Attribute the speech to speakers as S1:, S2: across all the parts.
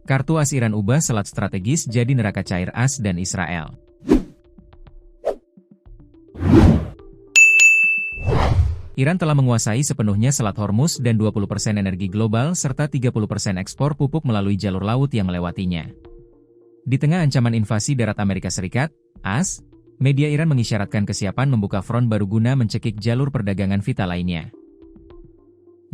S1: Kartu as Iran ubah selat strategis jadi neraka cair as dan Israel. Iran telah menguasai sepenuhnya Selat Hormuz dan 20% energi global serta 30% ekspor pupuk melalui jalur laut yang melewatinya. Di tengah ancaman invasi darat Amerika Serikat, AS, media Iran mengisyaratkan kesiapan membuka front baru guna mencekik jalur perdagangan vital lainnya.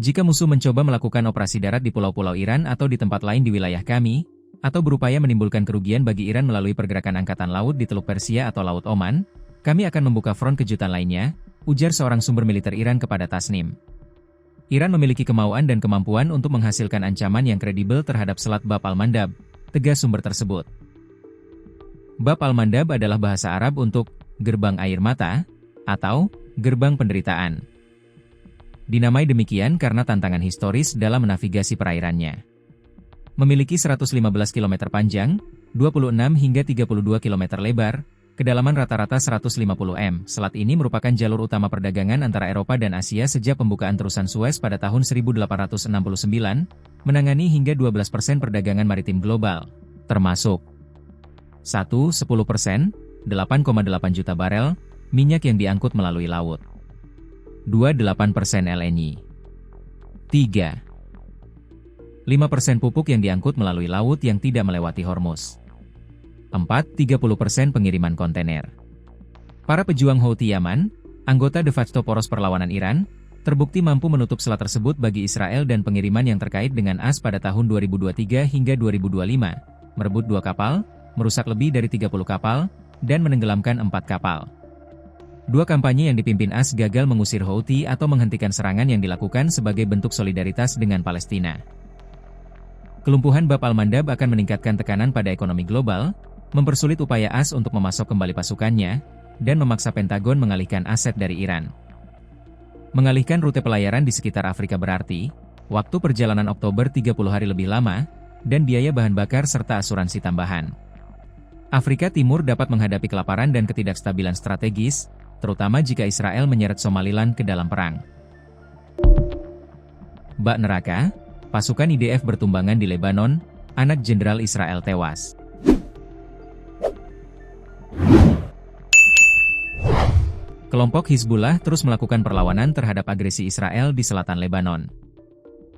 S1: Jika musuh mencoba melakukan operasi darat di pulau-pulau Iran atau di tempat lain di wilayah kami, atau berupaya menimbulkan kerugian bagi Iran melalui pergerakan angkatan laut di Teluk Persia atau Laut Oman, kami akan membuka front kejutan lainnya, ujar seorang sumber militer Iran kepada Tasnim. Iran memiliki kemauan dan kemampuan untuk menghasilkan ancaman yang kredibel terhadap Selat Bab al-Mandab, tegas sumber tersebut. Bab al-Mandab adalah bahasa Arab untuk gerbang air mata atau gerbang penderitaan. Dinamai demikian karena tantangan historis dalam menavigasi perairannya. Memiliki 115 km panjang, 26 hingga 32 km lebar, kedalaman rata-rata 150 m. Selat ini merupakan jalur utama perdagangan antara Eropa dan Asia sejak pembukaan terusan Suez pada tahun 1869, menangani hingga 12% perdagangan maritim global, termasuk 1,10%, 8,8 juta barel, minyak yang diangkut melalui laut. 2,8% LNG. 3. 5% pupuk yang diangkut melalui laut yang tidak melewati Hormuz. 4. 30% pengiriman kontainer. Para pejuang Houthi Yaman, anggota de facto poros perlawanan Iran, terbukti mampu menutup selat tersebut bagi Israel dan pengiriman yang terkait dengan AS pada tahun 2023 hingga 2025, merebut 2 kapal, merusak lebih dari 30 kapal, dan menenggelamkan 4 kapal. 2 kampanye yang dipimpin AS gagal mengusir Houthi atau menghentikan serangan yang dilakukan sebagai bentuk solidaritas dengan Palestina. Kelumpuhan Bab al-Mandab akan meningkatkan tekanan pada ekonomi global, mempersulit upaya AS untuk memasok kembali pasukannya, dan memaksa Pentagon mengalihkan aset dari Iran. Mengalihkan rute pelayaran di sekitar Afrika berarti, waktu perjalanan Oktober 30 hari lebih lama, dan biaya bahan bakar serta asuransi tambahan. Afrika Timur dapat menghadapi kelaparan dan ketidakstabilan strategis, terutama jika Israel menyeret Somaliland ke dalam perang. Bak neraka, pasukan IDF bertumbangan di Lebanon, anak jenderal Israel tewas. Kelompok Hizbullah terus melakukan perlawanan terhadap agresi Israel di selatan Lebanon.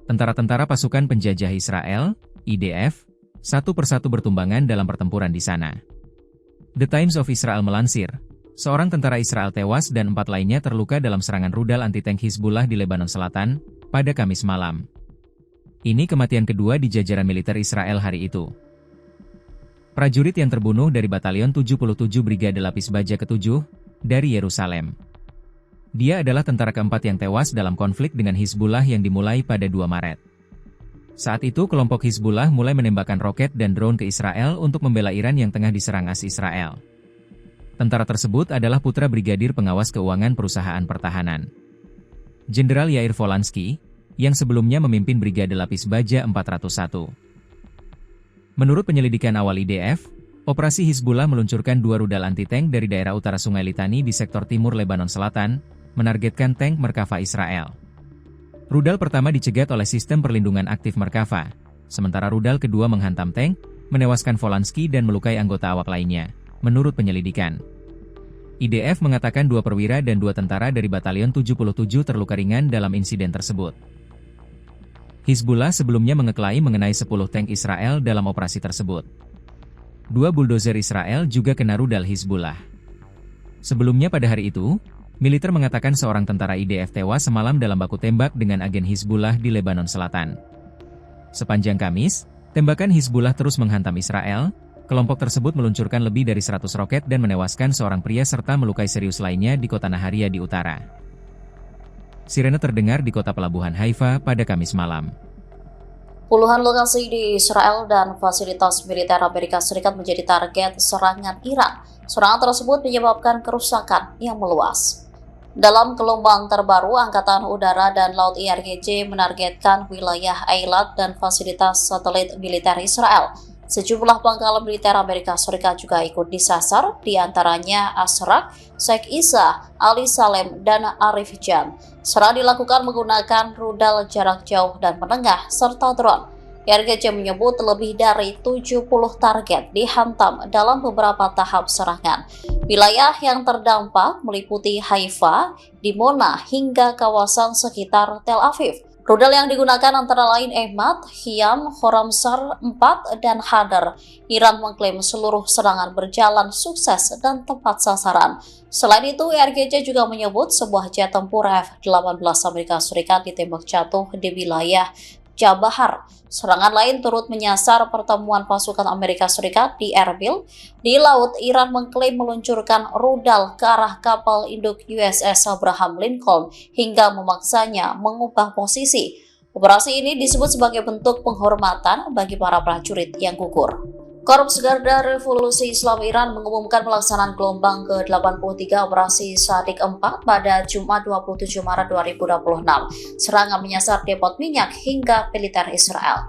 S1: Tentara-tentara pasukan penjajah Israel, IDF, satu persatu bertumbangan dalam pertempuran di sana. The Times of Israel melansir, seorang tentara Israel tewas dan 4 lainnya terluka dalam serangan rudal anti-tank Hizbullah di Lebanon Selatan, pada Kamis malam. Ini kematian kedua di jajaran militer Israel hari itu. Prajurit yang terbunuh dari Batalion 77 Brigade Lapis Baja ke-7, dari Yerusalem. Dia adalah tentara keempat yang tewas dalam konflik dengan Hizbullah yang dimulai pada 2 Maret. Saat itu kelompok Hizbullah mulai menembakkan roket dan drone ke Israel untuk membela Iran yang tengah diserang AS Israel. Tentara tersebut adalah putra Brigadir Pengawas Keuangan Perusahaan Pertahanan, Jenderal Yair Volansky, yang sebelumnya memimpin Brigade Lapis Baja 401. Menurut penyelidikan awal IDF, operasi Hizbullah meluncurkan 2 rudal anti-tank dari daerah utara Sungai Litani di sektor timur Lebanon Selatan, menargetkan tank Merkava Israel. Rudal pertama dicegat oleh sistem perlindungan aktif Merkava, sementara rudal kedua menghantam tank, menewaskan Volansky dan melukai anggota awak lainnya, menurut penyelidikan. IDF mengatakan 2 perwira dan 2 tentara dari Batalion 77 terluka ringan dalam insiden tersebut. Hizbullah sebelumnya mengeklaim mengenai 10 tank Israel dalam operasi tersebut. 2 buldozer Israel juga kena rudal Hizbullah. Sebelumnya pada hari itu, militer mengatakan seorang tentara IDF tewas semalam dalam baku tembak dengan agen Hizbullah di Lebanon Selatan. Sepanjang Kamis, tembakan Hizbullah terus menghantam Israel. Kelompok tersebut meluncurkan lebih dari 100 roket dan menewaskan seorang pria serta melukai serius lainnya di kota Naharia di utara. Sirene terdengar di kota pelabuhan Haifa pada Kamis malam.
S2: Puluhan lokasi di Israel dan fasilitas militer Amerika Serikat menjadi target serangan Iran. Serangan tersebut menyebabkan kerusakan yang meluas. Dalam gelombang terbaru, Angkatan Udara dan Laut IRGC menargetkan wilayah Eilat dan fasilitas satelit militer Israel. Sejumlah pangkalan militer Amerika Serikat juga ikut disasar, di antaranya Asrak, Sheikh Isa, Ali Salem, dan Arif Jan. Serangan dilakukan menggunakan rudal jarak jauh dan menengah serta drone. IRGC menyebut lebih dari 70 target dihantam dalam beberapa tahap serangan. Wilayah yang terdampak meliputi Haifa, Dimona, hingga kawasan sekitar Tel Aviv. Rudal yang digunakan antara lain Ehmat, Hiam, Horamsar 4, dan Hadar. Iran mengklaim seluruh serangan berjalan sukses dan tepat sasaran. Selain itu, IRGC juga menyebut sebuah jet tempur F-18 Amerika Serikat ditembak jatuh di wilayah Jabahar. Serangan lain turut menyasar pertemuan pasukan Amerika Serikat di Erbil. Di laut, Iran mengklaim meluncurkan rudal ke arah kapal induk USS Abraham Lincoln hingga memaksanya mengubah posisi. Operasi ini disebut sebagai bentuk penghormatan bagi para prajurit yang gugur. Korps Garda Revolusi Islam Iran mengumumkan pelaksanaan gelombang ke-83 Operasi Sadik 4 pada Jumat 27 Maret 2026. Serangan menyasar depot minyak hingga militer Israel.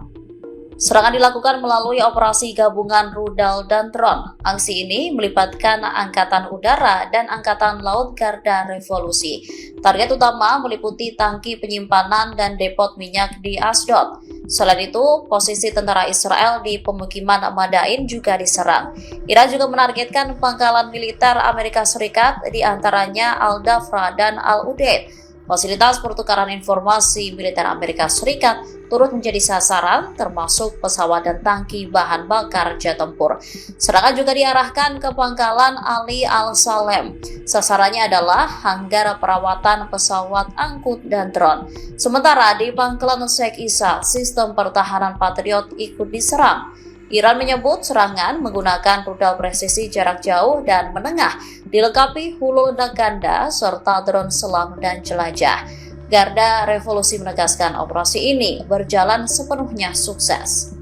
S2: Serangan dilakukan melalui operasi gabungan rudal dan drone. Aksi ini melibatkan Angkatan Udara dan Angkatan Laut Garda Revolusi. Target utama meliputi tangki penyimpanan dan depot minyak di Asdod. Selain itu, posisi tentara Israel di pemukiman Madain juga diserang. Iran juga menargetkan pangkalan militer Amerika Serikat di antaranya Al-Dafra dan Al-Udeid. Fasilitas pertukaran informasi militer Amerika Serikat turut menjadi sasaran, termasuk pesawat dan tangki bahan bakar jet tempur. Serangan juga diarahkan ke pangkalan Ali Al-Salem. Sasarannya adalah hanggar perawatan pesawat angkut dan drone. Sementara di pangkalan Sheikh Isa, sistem pertahanan Patriot ikut diserang. Iran menyebut serangan menggunakan rudal presisi jarak jauh dan menengah, dilengkapi hulu ledak ganda serta drone selam dan jelajah. Garda Revolusi menegaskan operasi ini berjalan sepenuhnya sukses.